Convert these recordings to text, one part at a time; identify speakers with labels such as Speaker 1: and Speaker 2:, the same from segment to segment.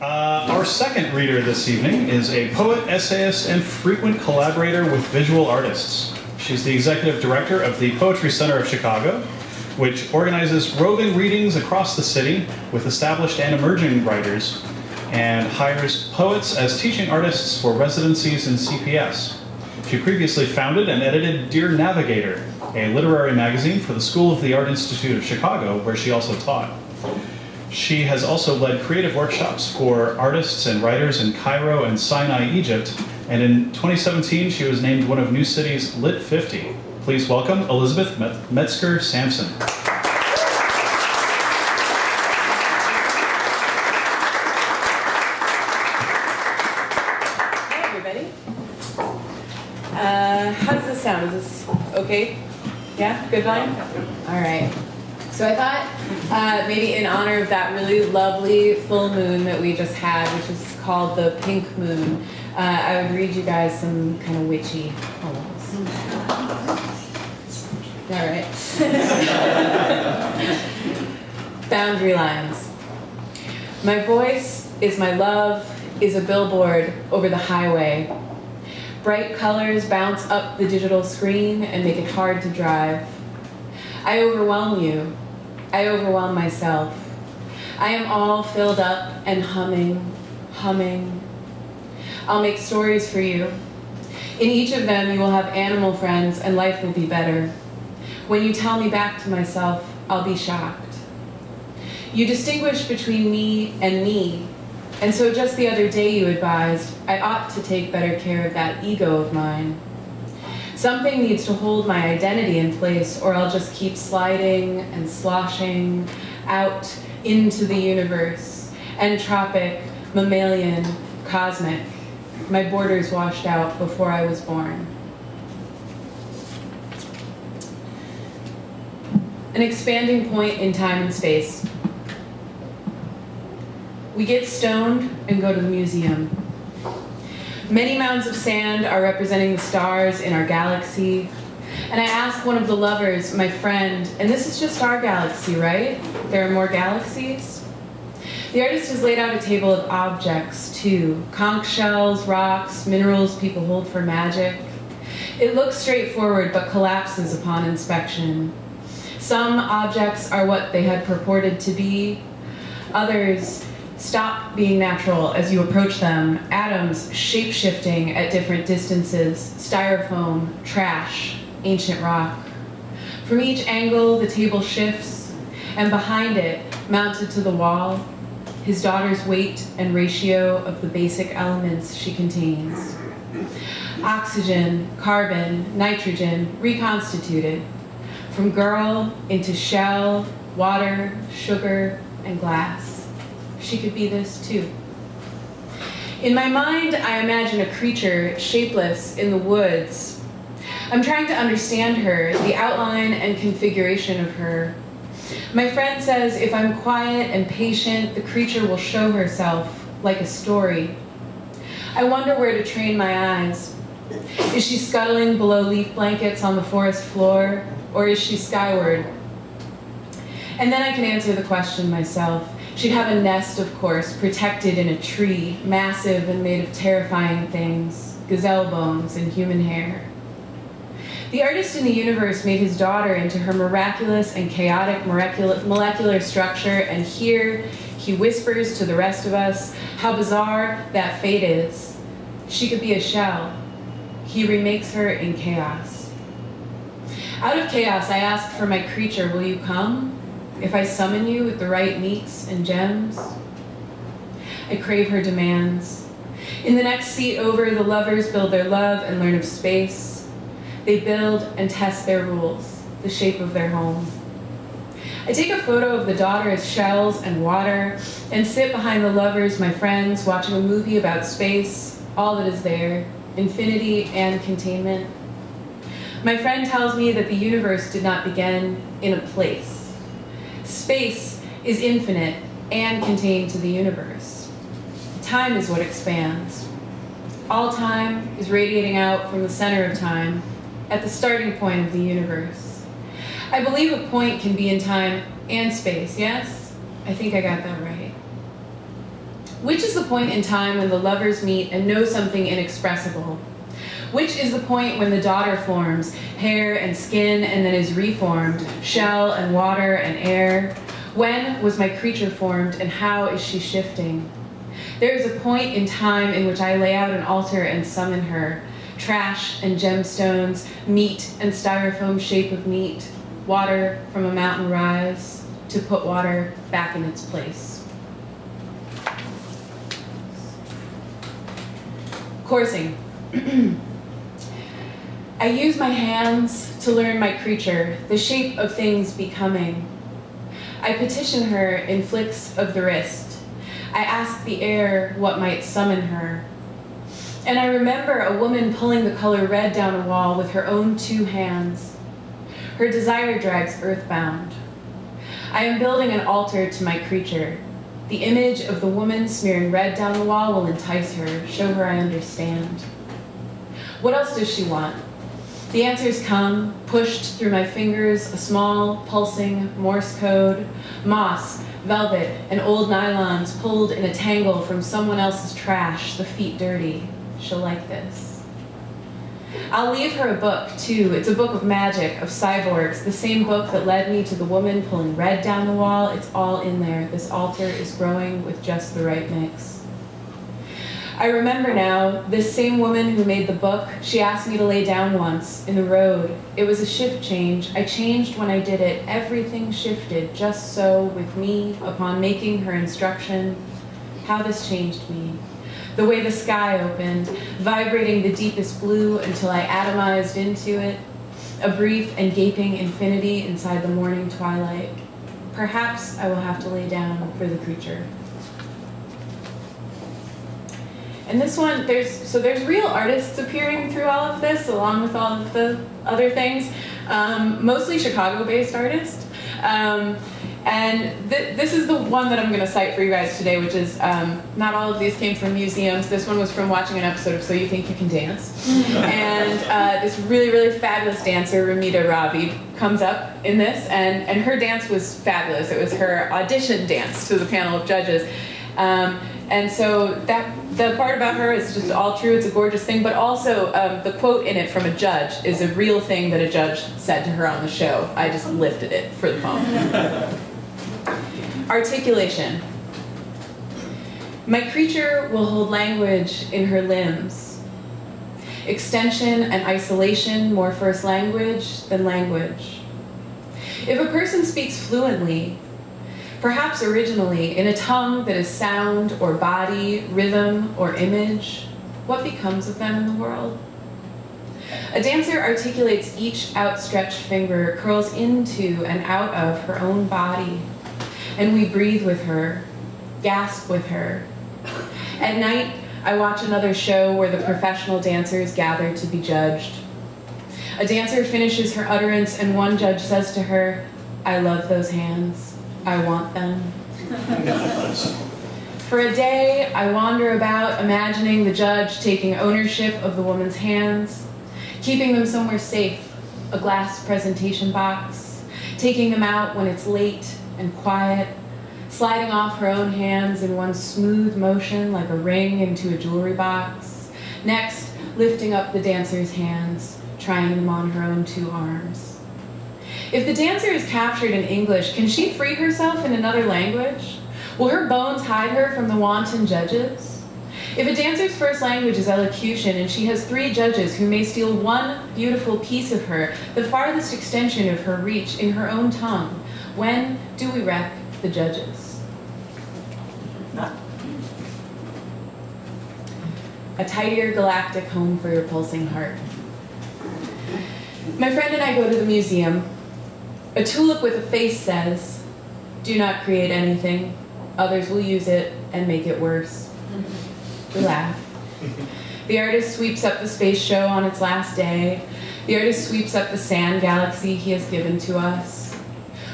Speaker 1: Our second reader this evening is a poet, essayist, and frequent collaborator with visual artists. She's the executive director of the Poetry Center of Chicago, which organizes roving readings across the city with established and emerging writers, and hires poets as teaching artists for residencies in CPS. She previously founded and edited Dear Navigator, a literary magazine for the School of the Art Institute of Chicago, where she also taught. She has also led creative workshops for artists and writers in Cairo and Sinai, Egypt, and in 2017 she was named one of New City's Lit 50. Please welcome Elizabeth Metzger Sampson.
Speaker 2: Hi, everybody. How does this sound? Is this okay? Yeah? Good volume? All right. So I thought maybe in honor of that really lovely full moon that we just had, which is called the pink moon, I would read you guys some kind of witchy poems. All right. Boundary lines. My voice is my love, is a billboard over the highway. Bright colors bounce up the digital screen and make it hard to drive. I overwhelm you. I overwhelm myself. I am all filled up and humming. I'll make stories for you. In each of them, you will have animal friends and life will be better. When you tell me back to myself, I'll be shocked. You distinguish between me, and so just the other day you advised I ought to take better care of that ego of mine. Something needs to hold my identity in place, or I'll just keep sliding and sloshing out into the universe, entropic, mammalian, cosmic. My borders washed out before I was born. An expanding point in time and space. We get stoned and go to the museum. Many mounds of sand are representing the stars in our galaxy. And I ask one of the lovers, my friend, and this is just our galaxy, right? There are more galaxies? The artist has laid out a table of objects, too. Conch shells, rocks, minerals people hold for magic. It looks straightforward, but collapses upon inspection. Some objects are what they had purported to be. Others stop being natural as you approach them, atoms shape-shifting at different distances, styrofoam, trash, ancient rock. From each angle, the table shifts, and behind it, mounted to the wall, his daughter's weight and ratio of the basic elements she contains. Oxygen, carbon, nitrogen, reconstituted, from girl into shell, water, sugar, and glass. She could be this too. In my mind, I imagine a creature shapeless in the woods. I'm trying to understand her, the outline and configuration of her. My friend says if I'm quiet and patient, the creature will show herself like a story. I wonder where to train my eyes. Is she scuttling below leaf blankets on the forest floor, or is she skyward? And then I can answer the question myself. She'd have a nest, of course, protected in a tree, massive and made of terrifying things, gazelle bones and human hair. The artist in the universe made his daughter into her miraculous and chaotic molecular structure, and here he whispers to the rest of us how bizarre that fate is. She could be a shell. He remakes her in chaos. Out of chaos, I ask for my creature, will you come? If I summon you with the right meats and gems? I crave her demands. In the next seat over, the lovers build their love and learn of space. They build and test their rules, the shape of their home. I take a photo of the daughter as shells and water and sit behind the lovers, my friends, watching a movie about space, all that is there, infinity and containment. My friend tells me that the universe did not begin in a place. Space is infinite and contained to the universe. Time is what expands. All time is radiating out from the center of time, at the starting point of the universe. I believe a point can be in time and space, yes? I think I got that right. Which is the point in time when the lovers meet and know something inexpressible? Which is the point when the daughter forms, hair and skin, and then is reformed, shell and water and air? When was my creature formed, and how is she shifting? There is a point in time in which I lay out an altar and summon her, trash and gemstones, meat and styrofoam shape of meat, water from a mountain rise, to put water back in its place. Coursing. I use my hands to learn my creature, the shape of things becoming. I petition her in flicks of the wrist. I ask the air what might summon her. And I remember a woman pulling the color red down a wall with her own 2 hands. Her desire drags earthbound. I am building an altar to my creature. The image of the woman smearing red down the wall will entice her, show her I understand. What else does she want? The answers come, pushed through my fingers, a small, pulsing Morse code, moss, velvet, and old nylons pulled in a tangle from someone else's trash, the feet dirty. She'll like this. I'll leave her a book, too. It's a book of magic, of cyborgs, the same book that led me to the woman pulling red down the wall. It's all in there. This altar is growing with just the right mix. I remember now, this same woman who made the book, she asked me to lay down once, in the road. It was a shift change. I changed when I did it. Everything shifted, just so, with me, upon making her instruction. How this changed me. The way the sky opened, vibrating the deepest blue until I atomized into it, a brief and gaping infinity inside the morning twilight. Perhaps I will have to lay down for the creature. And this one, there's real artists appearing through all of this, along with all of the other things, mostly Chicago-based artists. And this is the one that I'm going to cite for you guys today, which is, not all of these came from museums. This one was from watching an episode of So You Think You Can Dance. And this really, really fabulous dancer, Ramita Ravi, comes up in this, and her dance was fabulous. It was her audition dance to the panel of judges. And so the part about her is just all true. It's a gorgeous thing, but also the quote in it from a judge is a real thing that a judge said to her on the show. I just lifted it for the poem. Articulation. My creature will hold language in her limbs. Extension and isolation more first language than language. If a person speaks fluently, perhaps originally in a tongue that is sound or body, rhythm or image, what becomes of them in the world? A dancer articulates each outstretched finger, curls into and out of her own body, and we breathe with her, gasp with her. At night, I watch another show where the professional dancers gather to be judged. A dancer finishes her utterance and one judge says to her, "I love those hands. I want them." For a day, I wander about imagining the judge taking ownership of the woman's hands, keeping them somewhere safe, a glass presentation box, taking them out when it's late and quiet, sliding off her own hands in one smooth motion like a ring into a jewelry box, next lifting up the dancer's hands, trying them on her own 2 arms. If the dancer is captured in English, can she free herself in another language? Will her bones hide her from the wanton judges? If a dancer's first language is elocution and she has 3 judges who may steal one beautiful piece of her, the farthest extension of her reach in her own tongue, when do we wreck the judges? A tidier galactic home for your pulsing heart. My friend and I go to the museum. A tulip with a face says, "Do not create anything. Others will use it and make it worse." We laugh. The artist sweeps up the space show on its last day. The artist sweeps up the sand galaxy he has given to us.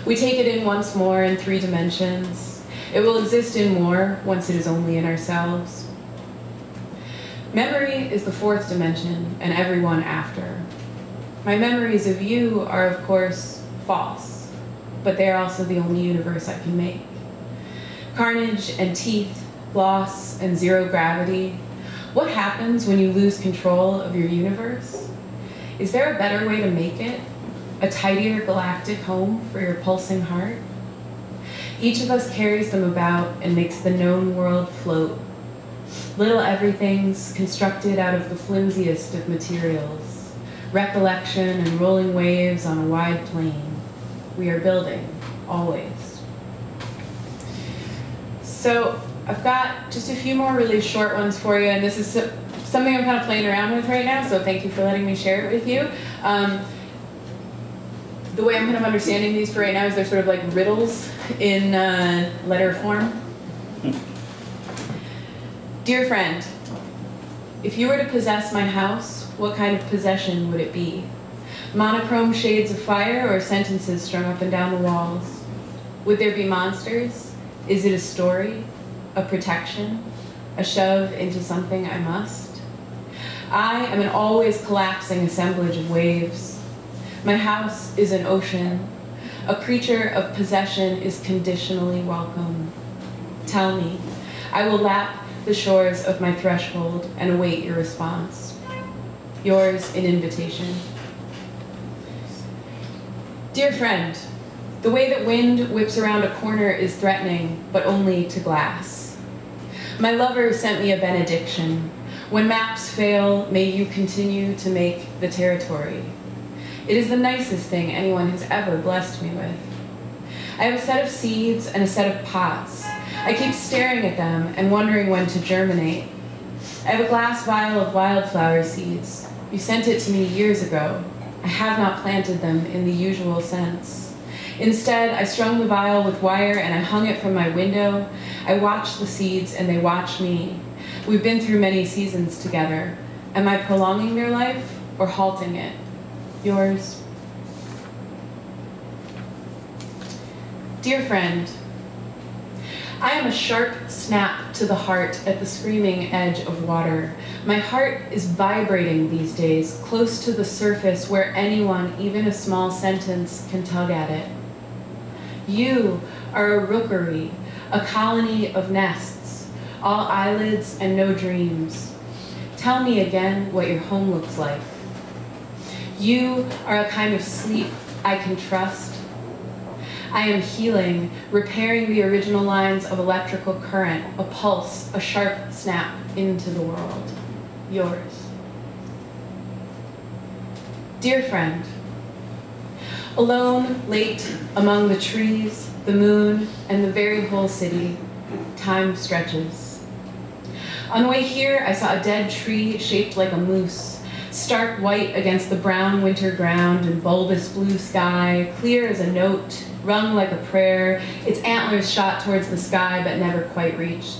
Speaker 2: We take it in once more in 3 dimensions. It will exist in more once it is only in ourselves. Memory is the 4th dimension, and everyone after. My memories of you are, of course, false, but they are also the only universe I can make. Carnage and teeth, floss, and zero gravity? What happens when you lose control of your universe? Is there a better way to make it? A tidier galactic home for your pulsing heart? Each of us carries them about and makes the known world float. Little everythings constructed out of the flimsiest of materials. Recollection and rolling waves on a wide plain. We are building, always. So I've got just a few more really short ones for you, and this is something I'm kind of playing around with right now, so thank you for letting me share it with you. The way I'm kind of understanding these for right now is they're sort of like riddles in letter form. Dear friend, if you were to possess my house, what kind of possession would it be? Monochrome shades of fire or sentences strung up and down the walls? Would there be monsters? Is it a story? A protection? A shove into something I must? I am an always collapsing assemblage of waves. My house is an ocean. A creature of possession is conditionally welcome. Tell me, I will lap the shores of my threshold and await your response. Yours in invitation. Dear friend, the way that wind whips around a corner is threatening, but only to glass. My lover sent me a benediction. When maps fail, may you continue to make the territory. It is the nicest thing anyone has ever blessed me with. I have a set of seeds and a set of pots. I keep staring at them and wondering when to germinate. I have a glass vial of wildflower seeds. You sent it to me years ago. I have not planted them in the usual sense. Instead, I strung the vial with wire and I hung it from my window. I watched the seeds and they watched me. We've been through many seasons together. Am I prolonging their life or halting it? Yours. Dear friend, I am a sharp snap to the heart at the screaming edge of water. My heart is vibrating these days, close to the surface where anyone, even a small sentence, can tug at it. You are a rookery, a colony of nests, all eyelids and no dreams. Tell me again what your home looks like. You are a kind of sleep I can trust. I am healing, repairing the original lines of electrical current, a pulse, a sharp snap into the world. Yours. Dear friend, alone, late, among the trees, the moon, and the very whole city, time stretches. On the way here, I saw a dead tree shaped like a moose, stark white against the brown winter ground and bulbous blue sky, clear as a note, rung like a prayer, its antlers shot towards the sky but never quite reached.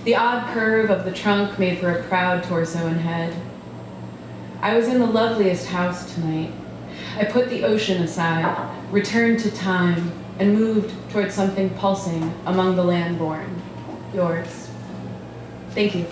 Speaker 2: The odd curve of the trunk made for a proud torso and head. I was in the loveliest house tonight. I put the ocean aside, returned to time, and moved towards something pulsing among the land born. Yours. Thank you.